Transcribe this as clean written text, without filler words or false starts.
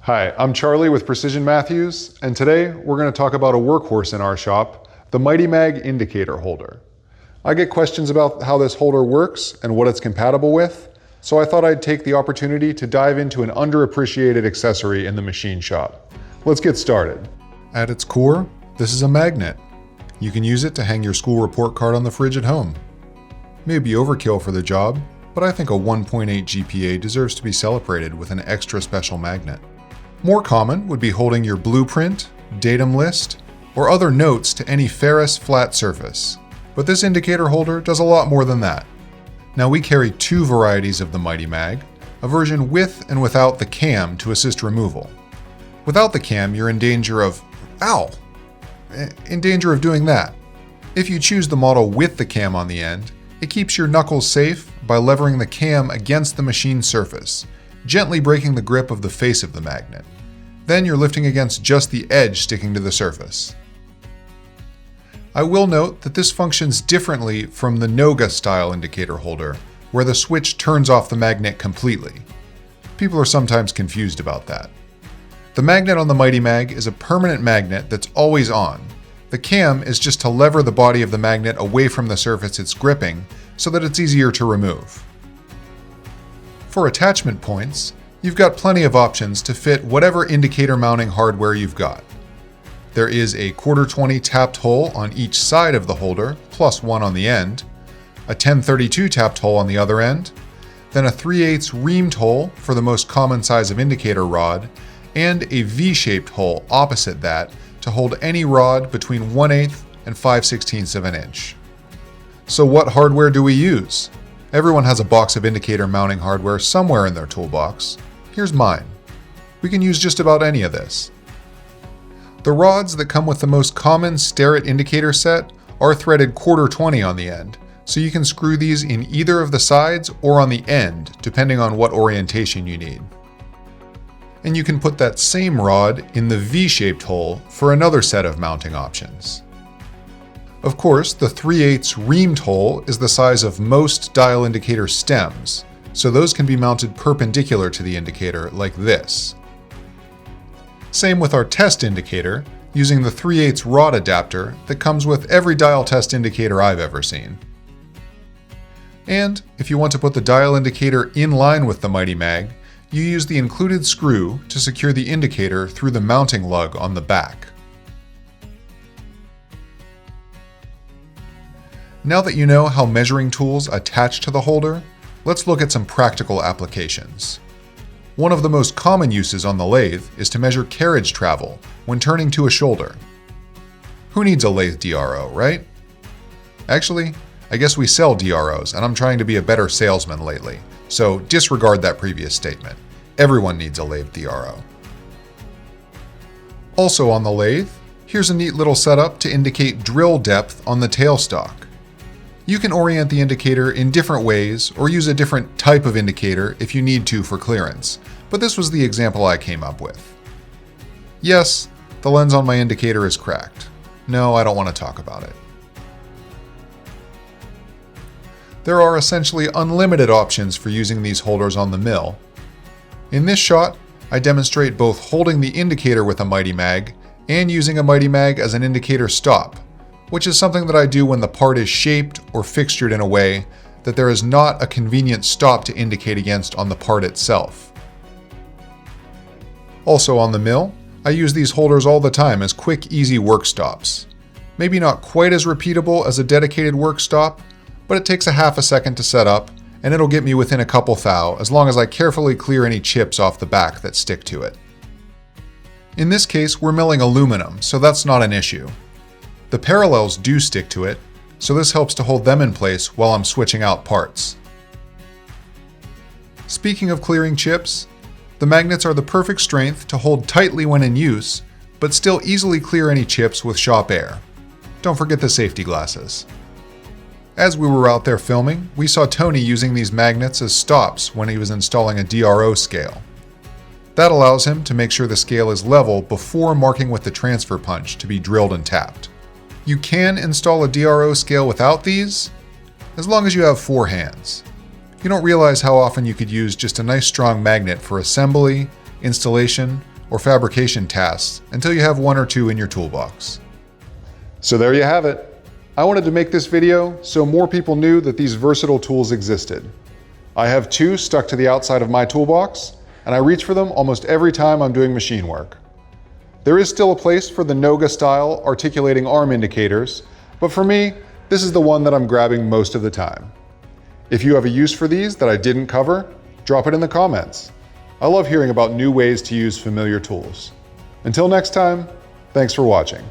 Hi, I'm Charlie with Precision Matthews, and today we're going to talk about a workhorse in our shop, the Mighty Mag indicator holder. I get questions about how this holder works and what it's compatible with, so I thought I'd take the opportunity to dive into an underappreciated accessory in the machine shop. Let's get started. At its core, this is a magnet. You can use it to hang your school report card on the fridge at home. Maybe overkill for the job, but I think a 1.8 GPA deserves to be celebrated with an extra special magnet. More common would be holding your blueprint, datum list, or other notes to any ferrous flat surface. But this indicator holder does a lot more than that. Now we carry two varieties of the Mighty Mag, a version with and without the cam to assist removal. Without the cam, you're in danger of doing that. If you choose the model with the cam on the end, it keeps your knuckles safe by levering the cam against the machine surface, gently breaking the grip of the face of the magnet. Then you're lifting against just the edge sticking to the surface. I will note that this functions differently from the Noga style indicator holder, where the switch turns off the magnet completely. People are sometimes confused about that. The magnet on the Mighty Mag is a permanent magnet that's always on. The cam is just to lever the body of the magnet away from the surface it's gripping so that it's easier to remove. For attachment points, you've got plenty of options to fit whatever indicator mounting hardware you've got. There is a 1/4-20 tapped hole on each side of the holder, plus one on the end, a 1032 tapped hole on the other end, then a 3/8 reamed hole for the most common size of indicator rod, and a V-shaped hole opposite that to hold any rod between 1/8 and 5/16 of an inch. So what hardware do we use? Everyone has a box of indicator mounting hardware somewhere in their toolbox. Here's mine. We can use just about any of this. The rods that come with the most common Starrett indicator set are threaded 1/4-20 on the end, so you can screw these in either of the sides or on the end, depending on what orientation you need. And you can put that same rod in the V-shaped hole for another set of mounting options. Of course, the 3/8 reamed hole is the size of most dial indicator stems, so those can be mounted perpendicular to the indicator like this. Same with our test indicator, using the 3/8 rod adapter that comes with every dial test indicator I've ever seen. And if you want to put the dial indicator in line with the Mighty Mag, you use the included screw to secure the indicator through the mounting lug on the back. Now that you know how measuring tools attach to the holder, let's look at some practical applications. One of the most common uses on the lathe is to measure carriage travel when turning to a shoulder. Who needs a lathe DRO, right? Actually, I guess we sell DROs, and I'm trying to be a better salesman lately, so disregard that previous statement. Everyone needs a lathe DRO. Also on the lathe, here's a neat little setup to indicate drill depth on the tailstock. You can orient the indicator in different ways or use a different type of indicator if you need to for clearance, but this was the example I came up with. Yes, the lens on my indicator is cracked. No, I don't want to talk about it. There are essentially unlimited options for using these holders on the mill. In this shot, I demonstrate both holding the indicator with a Mighty Mag and using a Mighty Mag as an indicator stop, which is something that I do when the part is shaped or fixtured in a way that there is not a convenient stop to indicate against on the part itself. Also on the mill, I use these holders all the time as quick, easy work stops. Maybe not quite as repeatable as a dedicated work stop, but it takes a half a second to set up, and it'll get me within a couple thou as long as I carefully clear any chips off the back that stick to it. In this case, we're milling aluminum, so that's not an issue. The parallels do stick to it, so this helps to hold them in place while I'm switching out parts. Speaking of clearing chips, the magnets are the perfect strength to hold tightly when in use, but still easily clear any chips with shop air. Don't forget the safety glasses. As we were out there filming, we saw Tony using these magnets as stops when he was installing a DRO scale. That allows him to make sure the scale is level before marking with the transfer punch to be drilled and tapped. You can install a DRO scale without these, as long as you have 4 hands. You don't realize how often you could use just a nice strong magnet for assembly, installation, or fabrication tasks until you have one or two in your toolbox. So there you have it. I wanted to make this video so more people knew that these versatile tools existed. I have two stuck to the outside of my toolbox, and I reach for them almost every time I'm doing machine work. There is still a place for the Noga style articulating arm indicators, but for me, this is the one that I'm grabbing most of the time. If you have a use for these that I didn't cover, drop it in the comments. I love hearing about new ways to use familiar tools. Until next time, thanks for watching.